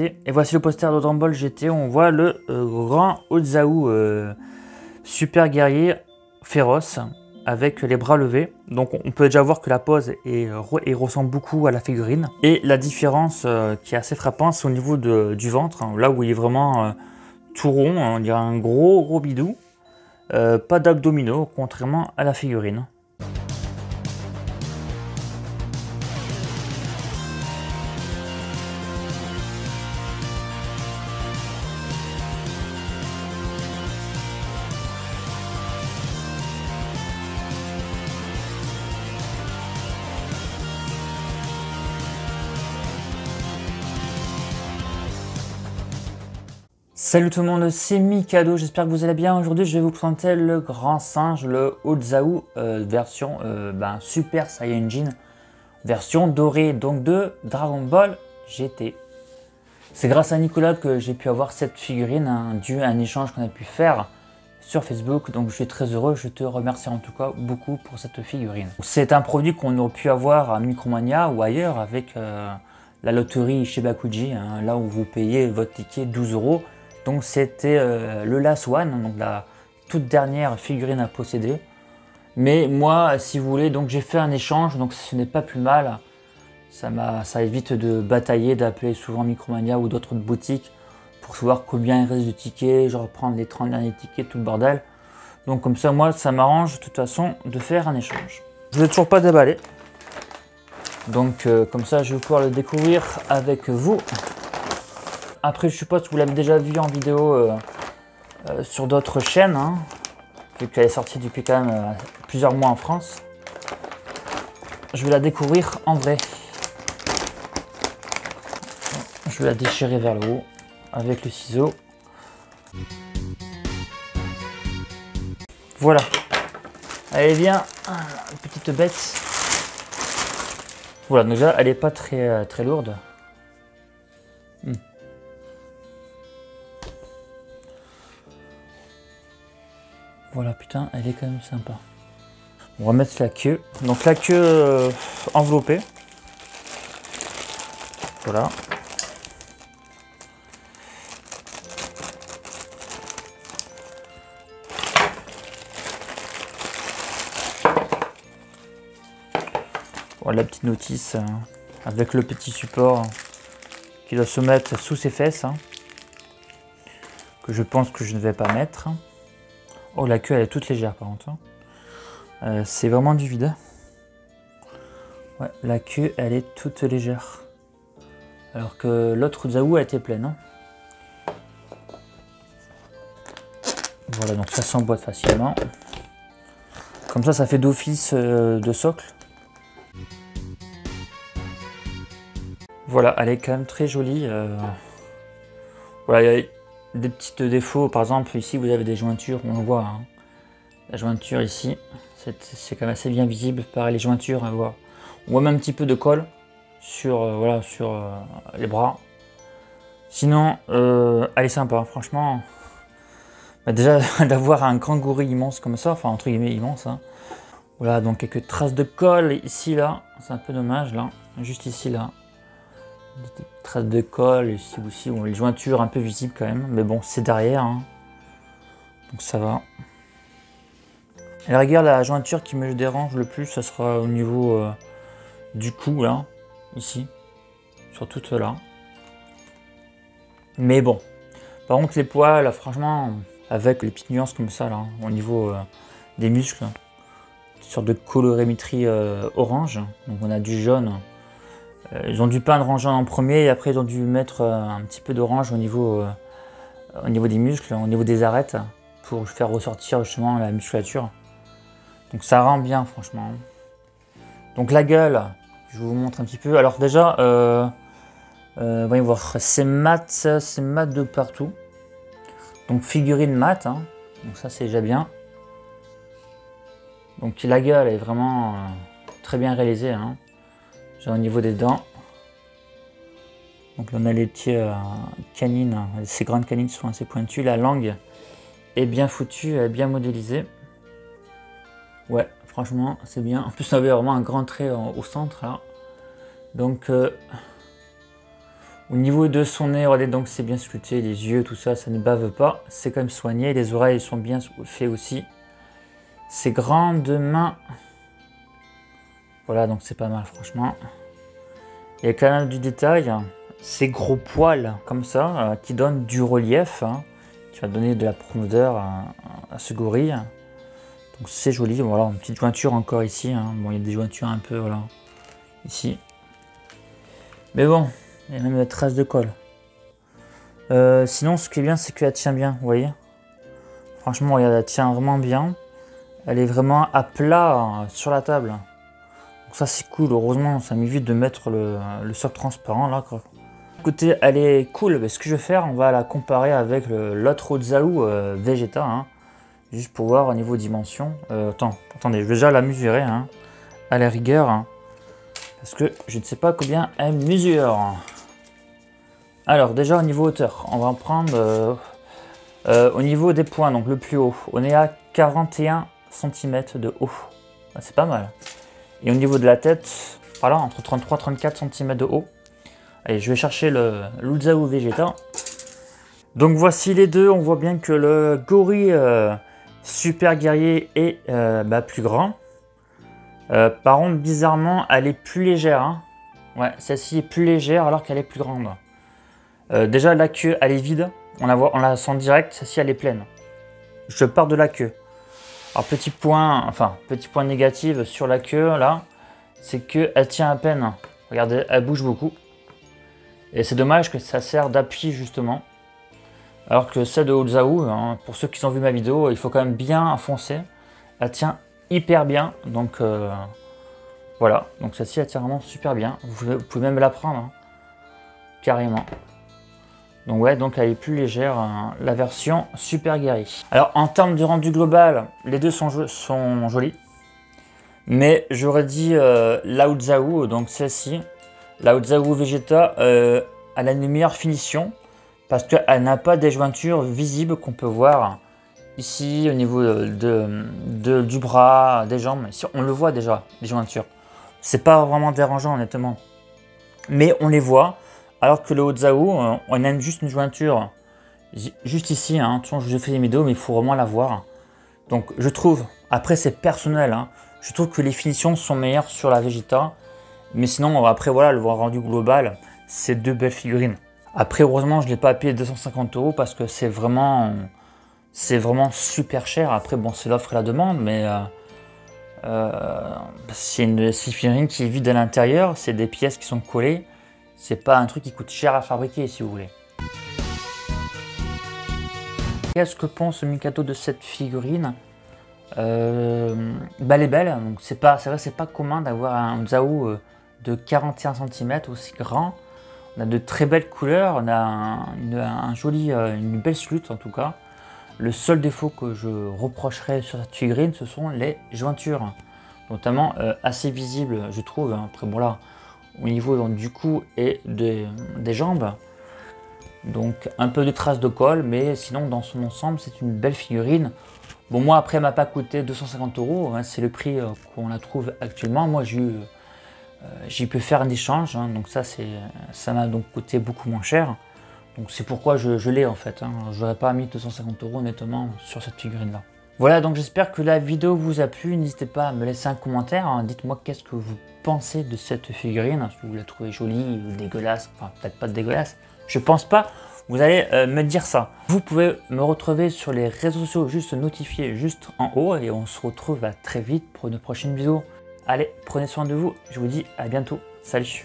Et voici le poster de Dragon Ball GT. On voit le grand Ozaou super guerrier féroce avec les bras levés. Donc on peut déjà voir que la pose ressemble beaucoup à la figurine. Et la différence qui est assez frappante, c'est au niveau du ventre, hein, là où il est vraiment tout rond, hein, on dirait un gros bidou. Pas d'abdominaux, contrairement à la figurine. Salut tout le monde, c'est Mikado, j'espère que vous allez bien. Aujourd'hui je vais vous présenter le grand singe, le Ozaou version Super Saiyajin, version dorée, donc de Dragon Ball GT. C'est grâce à Nicolas que j'ai pu avoir cette figurine, hein, dû à un échange qu'on a pu faire sur Facebook. Donc je suis très heureux, je te remercie en tout cas beaucoup pour cette figurine. C'est un produit qu'on aurait pu avoir à Micromania ou ailleurs avec la loterie chez Bakuji, hein, là où vous payez votre ticket 12 €. Donc c'était le Last One, donc la toute dernière figurine à posséder. Mais moi, si vous voulez, donc j'ai fait un échange, donc ce n'est pas plus mal. Ça évite de batailler, d'appeler souvent Micromania ou d'autres boutiques pour savoir combien il reste de tickets, genre prendre les 30 derniers tickets, tout le bordel. Donc comme ça, moi, ça m'arrange de toute façon de faire un échange. Je ne l'ai toujours pas déballé. Donc comme ça, je vais pouvoir le découvrir avec vous. Après, je suppose que vous l'avez déjà vu en vidéo sur d'autres chaînes, hein, vu qu'elle est sortie depuis quand même plusieurs mois en France. Je vais la découvrir en vrai. Je vais la déchirer vers le haut avec le ciseau. Voilà. Allez, viens, petite bête. Voilà, déjà, elle n'est pas très lourde. Voilà, putain, elle est quand même sympa. On va mettre la queue. Donc la queue enveloppée. Voilà. Voilà la petite notice avec le petit support qui doit se mettre sous ses fesses. Hein, que je pense que je ne vais pas mettre. Oh, la queue elle est toute légère par contre. C'est vraiment du vide. Ouais, la queue elle est toute légère. Alors que l'autre Ozaou a été pleine. Hein. Voilà, donc ça s'emboîte facilement. Comme ça fait d'office de socle. Voilà, elle est quand même très jolie. Voilà, il y a des petits défauts. Par exemple, ici vous avez des jointures, on le voit. Hein. La jointure ici, c'est quand même assez bien visible. Pareil, les jointures, on voit même un petit peu de colle sur, sur les bras. Sinon, elle est sympa, franchement. Bah déjà, d'avoir un grand gorille immense comme ça, enfin entre guillemets immense. Hein. Voilà, donc quelques traces de colle ici, là. C'est un peu dommage, là. Juste ici, là. Des traces de colle ici aussi. Bon, les jointures un peu visibles quand même. Mais bon, c'est derrière. Hein. Donc ça va. Et la rigueur, la jointure qui me dérange le plus, ça sera au niveau du cou, là. Ici. Surtout là. Mais bon. Par contre, les poils, franchement, avec les petites nuances comme ça, là, au niveau des muscles, une sorte de colorimétrie orange. Donc on a du jaune. Ils ont dû peindre en jaune en premier et après ils ont dû mettre un petit peu d'orange au niveau des muscles, au niveau des arêtes, pour faire ressortir justement la musculature. Donc ça rend bien franchement. Donc la gueule, je vous montre un petit peu. Alors déjà, voyez voir, c'est mat de partout. Donc figurine mat, hein. Donc ça c'est déjà bien. Donc la gueule est vraiment très bien réalisée. Hein. Au niveau des dents. Donc là on a les petits canines, ces grandes canines sont assez pointues. La langue est bien foutue, elle est bien modélisée. Ouais, franchement c'est bien. En plus on avait vraiment un grand trait au centre là. Donc Au niveau de son nez, regardez, donc c'est bien sculpté, les yeux, tout ça, ça ne bave pas. C'est quand même soigné, les oreilles sont bien faites aussi. Ses grandes mains, voilà, donc c'est pas mal franchement. Il y a quand même du détail. Ces gros poils comme ça, qui donnent du relief, hein, qui va donner de la profondeur à ce gorille. Donc c'est joli, voilà, une petite jointure encore ici. Hein. Bon, il y a des jointures un peu, voilà, ici. Mais bon, il y a même la trace de colle. Sinon, ce qui est bien, c'est qu'elle tient bien, vous voyez. Franchement, regarde, elle tient vraiment bien. Elle est vraiment à plat sur la table. Donc ça, c'est cool. Heureusement, ça m'évite de mettre le socle transparent là, quoi. Écoutez, elle est cool. Ce que je vais faire, on va la comparer avec l'autre Ozaou Vegeta, hein, juste pour voir au niveau dimension. Attendez, je vais déjà la mesurer, hein, à la rigueur, hein, parce que je ne sais pas combien elle mesure. Alors déjà au niveau hauteur, on va en prendre au niveau des points, donc le plus haut. On est à 41 cm de haut. C'est pas mal. Et au niveau de la tête, voilà, entre 33 et 34 cm de haut. Allez, je vais chercher l'Ozaou Vegeta. Donc voici les deux. On voit bien que le gorille super guerrier est plus grand. Par contre, bizarrement, elle est plus légère. Hein. Ouais, celle-ci est plus légère alors qu'elle est plus grande. Déjà, la queue, elle est vide. On la sent direct. Celle-ci, elle est pleine. Je pars de la queue. Alors, petit point négatif sur la queue, là, c'est qu'elle tient à peine. Regardez, elle bouge beaucoup. Et c'est dommage que ça sert d'appui justement. Alors que celle de Ozaou, hein, pour ceux qui ont vu ma vidéo, il faut quand même bien enfoncer. Elle tient hyper bien. Donc voilà. Donc celle-ci, elle tient vraiment super bien. Vous pouvez même la prendre. Hein, carrément. Donc ouais, donc elle est plus légère, hein, la version super guérie. Alors en termes de rendu global, les deux sont jolis. Mais j'aurais dit la Ozaou, donc celle-ci. La Ozaou Vegeta, elle a une meilleure finition parce qu'elle n'a pas des jointures visibles qu'on peut voir ici au niveau du bras, des jambes. Ici, on le voit déjà, les jointures. C'est pas vraiment dérangeant honnêtement. Mais on les voit, alors que le Ozaou, on a juste une jointure juste ici. Hein. Je vous ai fait des vidéos, mais il faut vraiment la voir. Donc je trouve, après c'est personnel, hein, je trouve que les finitions sont meilleures sur la Vegeta. Mais sinon, après, voilà, le rendu global, c'est deux belles figurines. Après, heureusement, je ne l'ai pas payé 250 € parce que c'est vraiment super cher. Après, bon, c'est l'offre et la demande, mais c'est une figurine qui est vide à l'intérieur. C'est des pièces qui sont collées. C'est pas un truc qui coûte cher à fabriquer, si vous voulez. Qu'est-ce que pense Mikado de cette figurine? Elle est belle. C'est vrai, c'est pas commun d'avoir un Ozaou de 41 cm aussi grand. On a de très belles couleurs, on a une belle sculpte en tout cas. Le seul défaut que je reprocherais sur cette figurine, ce sont les jointures, notamment assez visibles je trouve. Après bon là, au niveau donc, du cou et des jambes, donc un peu de traces de colle, mais sinon dans son ensemble c'est une belle figurine. Bon moi après elle m'a pas coûté 250 €, hein, c'est le prix qu'on la trouve actuellement. Moi j'ai pu faire un échange, hein, donc ça m'a donc coûté beaucoup moins cher. Donc c'est pourquoi je l'ai en fait. Hein. Je n'aurais pas mis 250 € honnêtement sur cette figurine là. Voilà, donc j'espère que la vidéo vous a plu. N'hésitez pas à me laisser un commentaire. Hein. Dites-moi qu'est-ce que vous pensez de cette figurine. Si vous la trouvez jolie ou dégueulasse. Enfin peut-être pas dégueulasse. Je pense pas. Vous allez me dire ça. Vous pouvez me retrouver sur les réseaux sociaux, juste notifier juste en haut. Et on se retrouve très vite pour une prochaine vidéo. Allez, prenez soin de vous, je vous dis à bientôt, salut!